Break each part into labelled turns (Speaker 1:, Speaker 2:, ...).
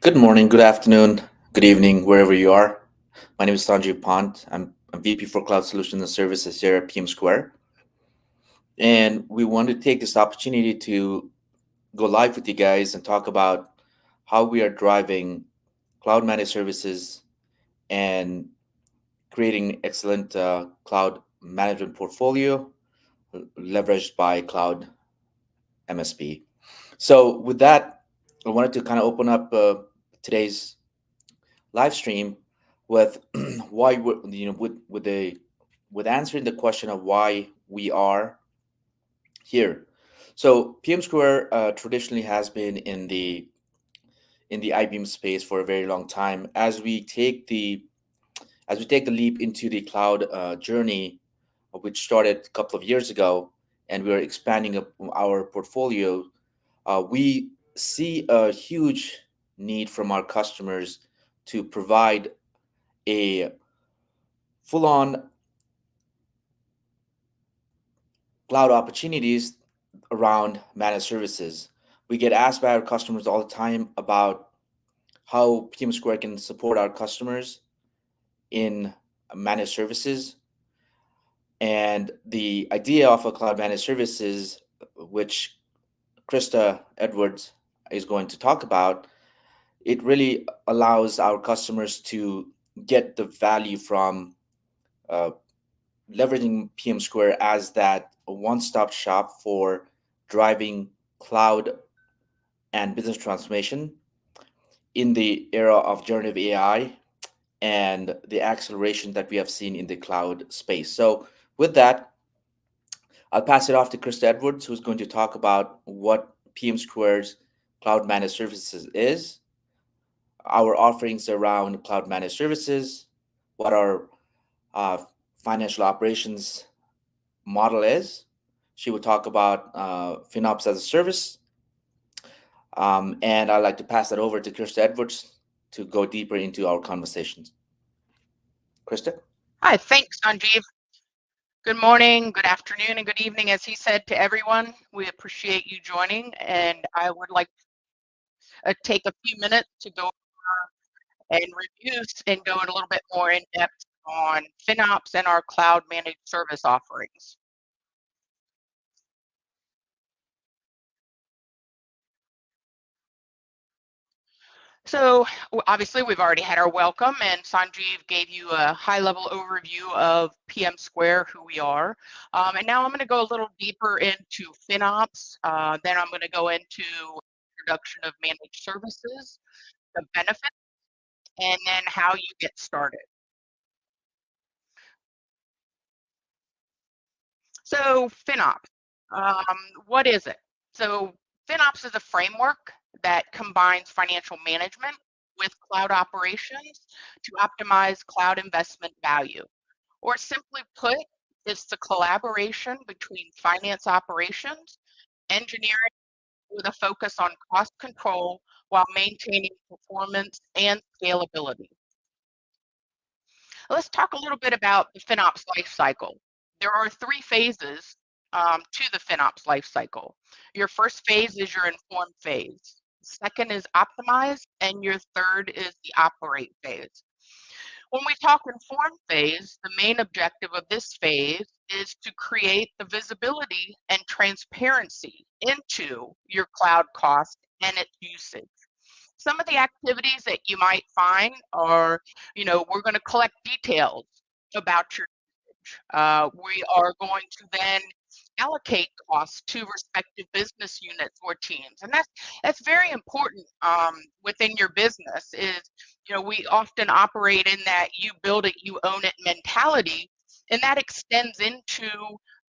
Speaker 1: Good morning, good afternoon, good evening, wherever you are. My name is Sanjeev Pant. I'm a VP for Cloud Solutions and Services here at PM Square. And we want to take this opportunity to go live with you guys and talk about how we are driving cloud managed services and creating excellent cloud management portfolio leveraged by cloud MSP. So with that, I wanted to kind of open up today's live stream with why with answering the question of why we are here. So PM Square traditionally has been in the IBM space for a very long time. As we take the leap into the cloud journey, which started a couple of years ago, and we are expanding our portfolio, we see a huge need from our customers to provide a full-on cloud opportunities around managed services. We get asked by our customers all the time about how PM Square can support our customers in managed services. And the idea of a cloud managed services, which Christa Edwards is going to talk about, it really allows our customers to get the value from uh, leveraging PM Square as that one-stop shop for driving cloud and business transformation in the era of generative AI and the acceleration that we have seen in the cloud space. So, with that, I'll pass it off to Krista Edwards, who's going to talk about what PM Square's cloud managed services is, our offerings around cloud managed services, what our uh, financial operations model is. She will talk about FinOps-as-a-Service. And I'd like to pass that over to Christa Edwards to go deeper into our conversations. Krista?
Speaker 2: Hi, thanks, Sanjeev. Good morning, good afternoon, and good evening, as he said, to everyone. We appreciate you joining, and I would like to take a few minutes to go and review and go a little bit more in depth on FinOps and our cloud managed service offerings. So obviously we've already had our welcome, and Sanjeev gave you a high-level overview of PM Square, who we are. And now I'm going to go a little deeper into FinOps. Then I'm going to go into introduction of managed services, the benefits, and then how you get started. So FinOps, what is it? So FinOps is a framework that combines financial management with cloud operations to optimize cloud investment value. Or simply put, it's the collaboration between finance operations, engineering with a focus on cost control while maintaining performance and scalability. Let's talk a little bit about the FinOps lifecycle. There are three phases to the FinOps lifecycle. Your first phase is your inform phase. Second is optimize, and your third is the operate phase. When we talk inform phase, the main objective of this phase is to create the visibility and transparency into your cloud cost and its usage. Some of the activities that you might find are, we're going to collect details about your usage. We are going to then allocate costs to respective business units or teams, and that's very important within your business. We often operate in that you build it, you own it mentality, and that extends into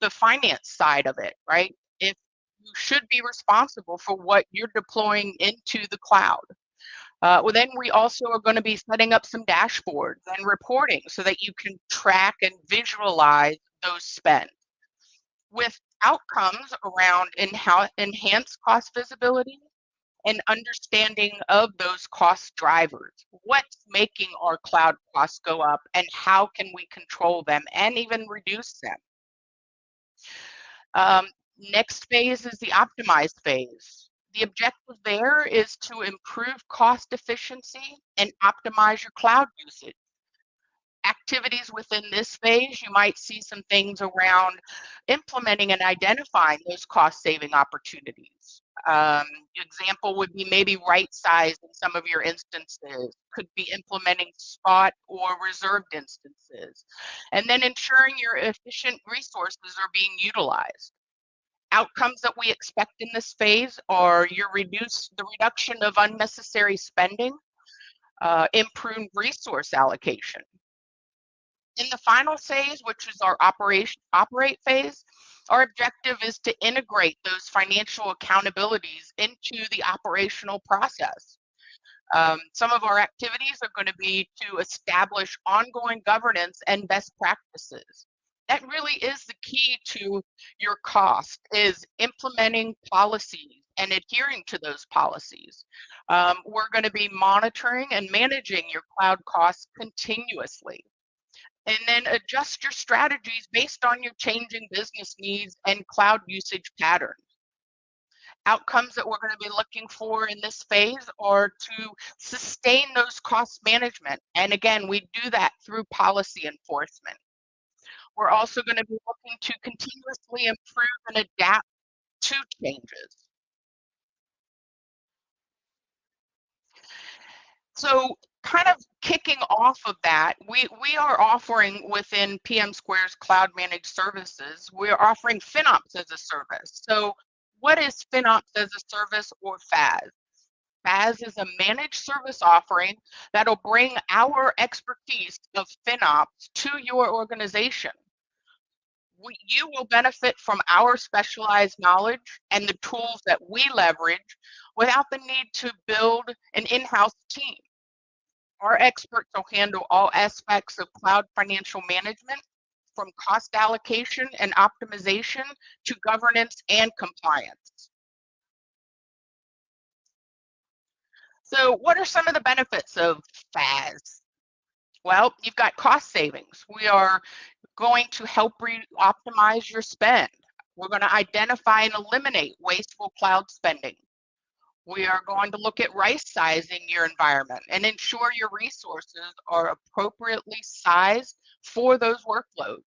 Speaker 2: the finance side of it, right? If you should be responsible for what you're deploying into the cloud. Well, then we also are going to be setting up some dashboards and reporting so that you can track and visualize those spends with outcomes around enhanced cost visibility and understanding of those cost drivers. What's making our cloud costs go up, and how can we control them and even reduce them? Next phase is the optimized phase. The objective there is to improve cost efficiency and optimize your cloud usage. Activities within this phase, you might see some things around implementing and identifying those cost-saving opportunities. Example would be maybe right-sizing some of your instances, could be implementing spot or reserved instances, and then ensuring your efficient resources are being utilized. Outcomes that we expect in this phase are the reduction of unnecessary spending, improved resource allocation. In the final phase, which is our operate phase, our objective is to integrate those financial accountabilities into the operational process. Some of our activities are going to be to establish ongoing governance and best practices. That really is the key to your cost, is implementing policies and adhering to those policies. We're going to be monitoring and managing your cloud costs continuously. And then adjust your strategies based on your changing business needs and cloud usage patterns. Outcomes that we're going to be looking for in this phase are to sustain those cost management. And again, we do that through policy enforcement. We're also going to be looking to continuously improve and adapt to changes. So kind of kicking off of that, we are offering within PM Square's Cloud Managed Services, we're offering FinOps-as-a-Service. So what is FinOps-as-a-Service, or FAS? FAS is a managed service offering that'll bring our expertise of FinOps to your organization. You will benefit from our specialized knowledge and the tools that we leverage without the need to build an in-house team. Our experts will handle all aspects of cloud financial management, from cost allocation and optimization to governance and compliance. So what are some of the benefits of FAS? Well, you've got cost savings. We are going to help optimize your spend. We're going to identify and eliminate wasteful cloud spending. We are going to look at right-sizing your environment and ensure your resources are appropriately sized for those workloads.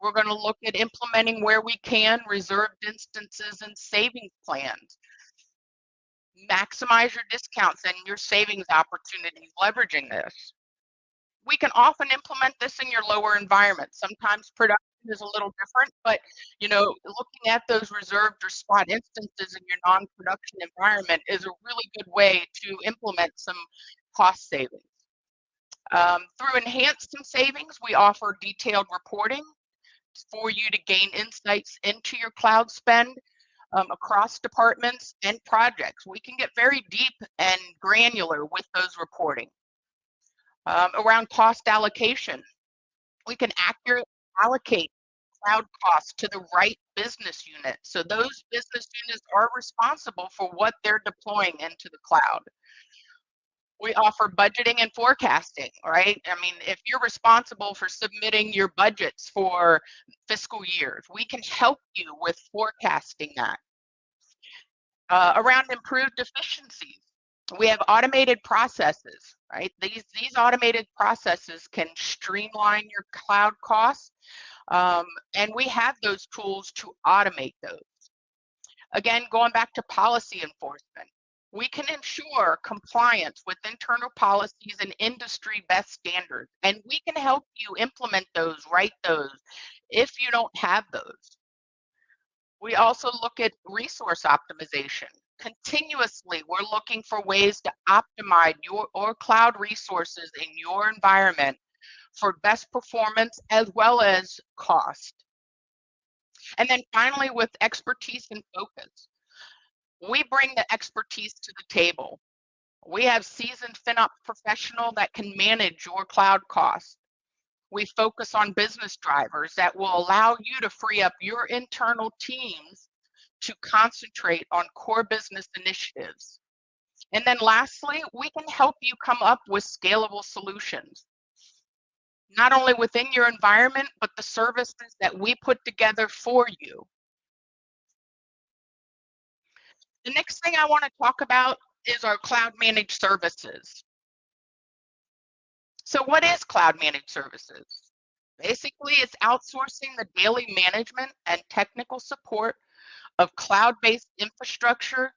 Speaker 2: We're going to look at implementing, where we can, reserved instances and savings plans. Maximize your discounts and your savings opportunities leveraging this. We can often implement this in your lower environment. Sometimes production is a little different, but looking at those reserved or spot instances in your non-production environment is a really good way to implement some cost savings. Through enhanced savings, we offer detailed reporting for you to gain insights into your cloud spend across departments and projects. We can get very deep and granular with those reporting. Around cost allocation, we can accurately allocate cloud costs to the right business unit. So those business units are responsible for what they're deploying into the cloud. We offer budgeting and forecasting, right? I mean, if you're responsible for submitting your budgets for fiscal years, we can help you with forecasting that. Around improved efficiencies, we have automated processes, right? These automated processes can streamline your cloud costs, and we have those tools to automate those. Again, going back to policy enforcement, we can ensure compliance with internal policies and industry best standards, and we can help you implement those, write those, if you don't have those. We also look at resource optimization. Continuously, we're looking for ways to optimize your cloud resources in your environment for best performance as well as cost. And then finally, with expertise and focus, we bring the expertise to the table. We have seasoned FinOps professionals that can manage your cloud costs. We focus on business drivers that will allow you to free up your internal teams to concentrate on core business initiatives. And then lastly, we can help you come up with scalable solutions, not only within your environment, but the services that we put together for you. The next thing I want to talk about is our cloud managed services. So what is cloud managed services? Basically, it's outsourcing the daily management and technical support of cloud-based infrastructure,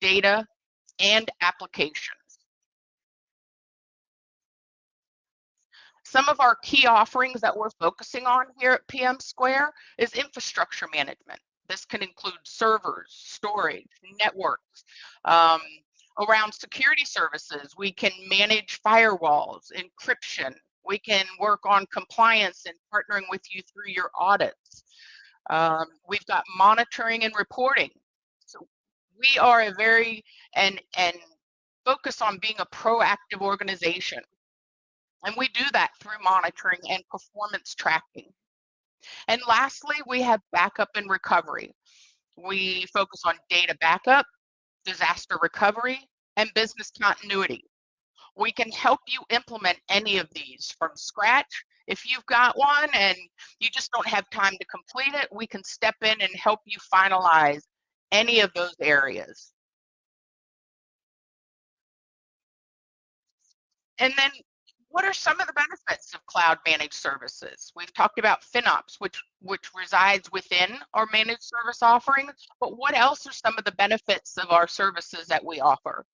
Speaker 2: data, and applications. Some of our key offerings that we're focusing on here at PM Square is infrastructure management. This can include servers, storage, networks. Around security services, we can manage firewalls, encryption. We can work on compliance and partnering with you through your audits. We've got monitoring and reporting. So we are a very and focus on being a proactive organization. And we do that through monitoring and performance tracking. And lastly, we have backup and recovery. We focus on data backup, disaster recovery, and business continuity. We can help you implement any of these from scratch. If you've got one and you just don't have time to complete it, we can step in and help you finalize any of those areas. And then what are some of the benefits of cloud managed services? We've talked about FinOps, which resides within our managed service offerings, but what else are some of the benefits of our services that we offer?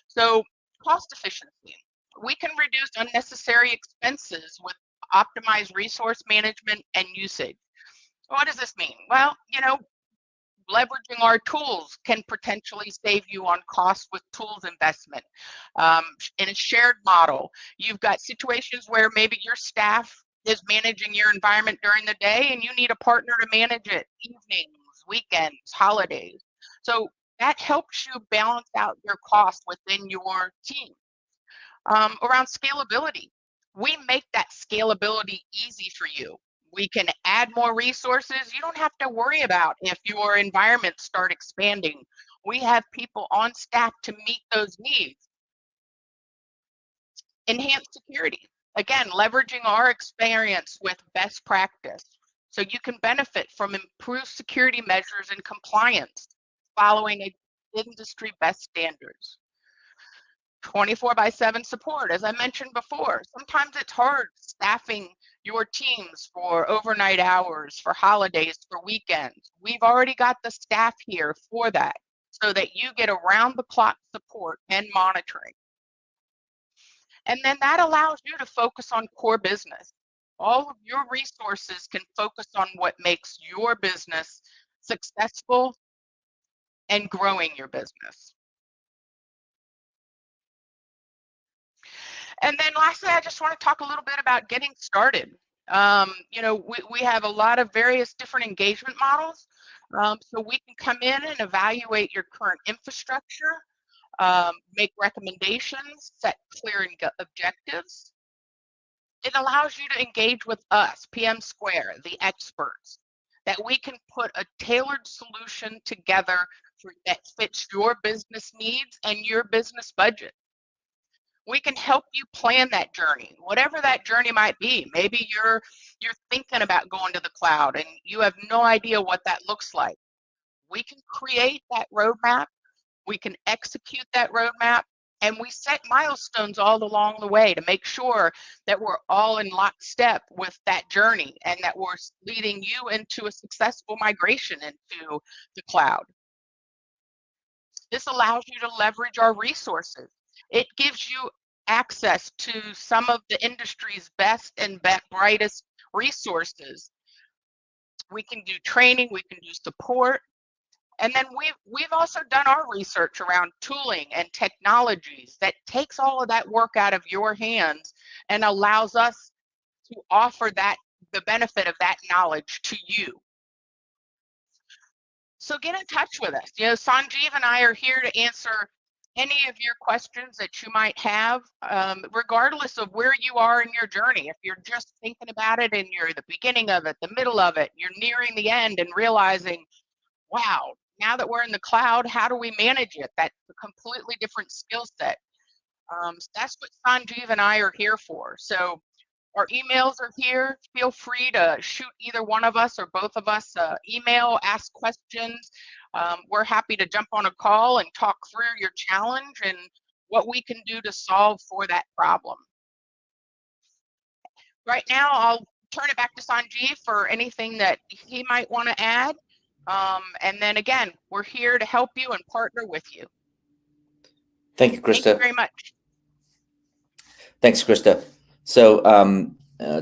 Speaker 2: So cost efficiency. We can reduce unnecessary expenses with optimized resource management and usage. What does this mean? Well, leveraging our tools can potentially save you on costs with tools investment. In a shared model, you've got situations where maybe your staff is managing your environment during the day and you need a partner to manage it evenings, weekends, holidays. So that helps you balance out your costs within your team. Around scalability, we make that scalability easy for you. We can add more resources. You don't have to worry about if your environments start expanding. We have people on staff to meet those needs. Enhanced security. Again, leveraging our experience with best practice. So you can benefit from improved security measures and compliance following industry best standards. 24/7 support, as I mentioned before. Sometimes it's hard staffing your teams for overnight hours, for holidays, for weekends. We've already got the staff here for that so that you get around the clock support and monitoring. And then that allows you to focus on core business. All of your resources can focus on what makes your business successful and growing your business. And then lastly, I just want to talk a little bit about getting started. We have a lot of various different engagement models. So we can come in and evaluate your current infrastructure, make recommendations, set clear objectives. It allows you to engage with us, PM Square, the experts, that we can put a tailored solution together that fits your business needs and your business budget. We can help you plan that journey, whatever that journey might be. Maybe you're thinking about going to the cloud and you have no idea what that looks like. We can create that roadmap, we can execute that roadmap, and we set milestones all along the way to make sure that we're all in lockstep with that journey and that we're leading you into a successful migration into the cloud. This allows you to leverage our resources. It gives you access to some of the industry's best and brightest resources. We can do training, we can do support, and then we've also done our research around tooling and technologies that takes all of that work out of your hands and allows us to offer the benefit of that knowledge to you. So get in touch with us. Sanjeev and I are here to answer any of your questions that you might have, regardless of where you are in your journey. If you're just thinking about it and you're at the beginning of it, the middle of it, you're nearing the end and realizing, wow, now that we're in the cloud, how do we manage it? That's a completely different skill set. That's what Sanjeev and I are here for. So our emails are here. Feel free to shoot either one of us or both of us email, ask questions. we're happy to jump on a call and talk through your challenge and what we can do to solve for that problem. Right now, I'll turn it back to Sanjeev for anything that he might want to add. And then again, we're here to help you and partner with you.
Speaker 1: Thank you, Christa.
Speaker 2: Thank you very much.
Speaker 1: Thanks, Christa. So,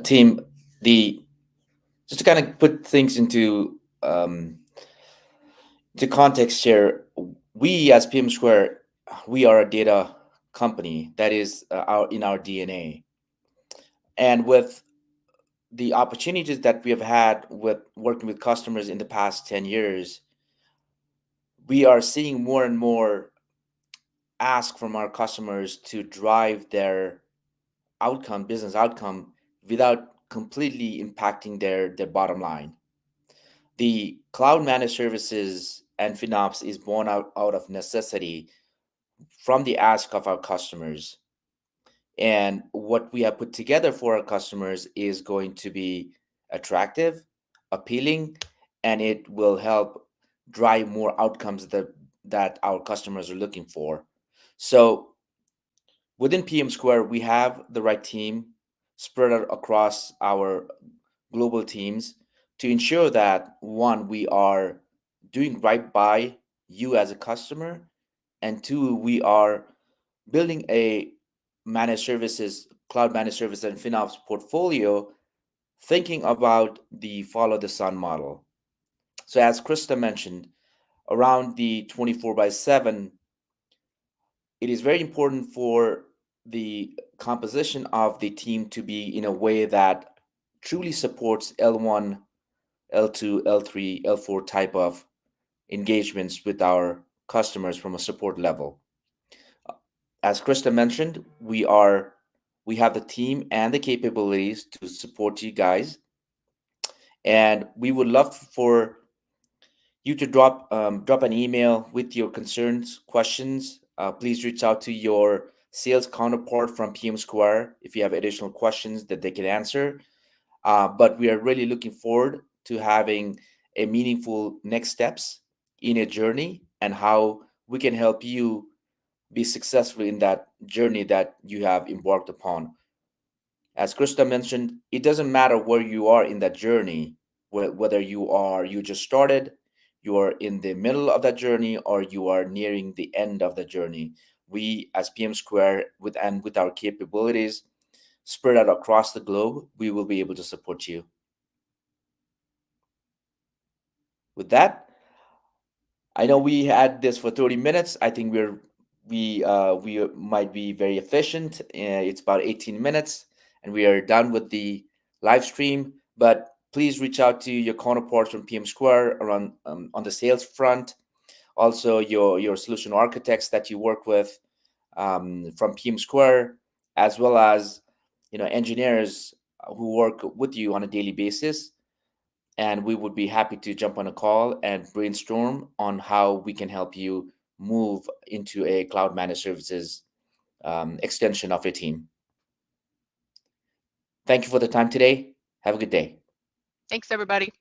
Speaker 1: team, just to kind of put things into the context here, we as PM Square, we are a data company that is in our DNA, and with the opportunities that we have had with working with customers in the past 10 years, we are seeing more and more ask from our customers to drive their business outcome, without completely impacting their bottom line. The cloud managed services and FinOps is born out of necessity from the ask of our customers. And what we have put together for our customers is going to be attractive, appealing, and it will help drive more outcomes that our customers are looking for. So within PM Square, we have the right team spread out across our global teams to ensure that, one, we are doing right by you as a customer, and two, we are building a cloud managed services and FinOps portfolio, thinking about the follow the sun model. So as Christa mentioned, around the 24/7, it is very important for the composition of the team to be in a way that truly supports L1, L2, L3, L4 type of engagements with our customers from a support level. As Christa mentioned, we have the team and the capabilities to support you guys, and we would love for you to drop an email with your concerns, questions. Please reach out to your sales counterpart from PM Square if you have additional questions that they can answer. But we are really looking forward to having a meaningful next steps in a journey, and how we can help you be successful in that journey that you have embarked upon. As Christa mentioned, it doesn't matter where you are in that journey, whether you just started, you are in the middle of that journey, or you are nearing the end of the journey. We as PM Square, with our capabilities spread out across the globe, we will be able to support you. With that, I know we had this for 30 minutes. I think we might be very efficient. It's about 18 minutes, and we are done with the live stream. But please reach out to your counterparts from PM Square around on the sales front. Also, your solution architects that you work with from PM Square, as well as engineers who work with you on a daily basis. And we would be happy to jump on a call and brainstorm on how we can help you move into a cloud managed services extension of your team. Thank you for the time today. Have a good day.
Speaker 2: Thanks, everybody.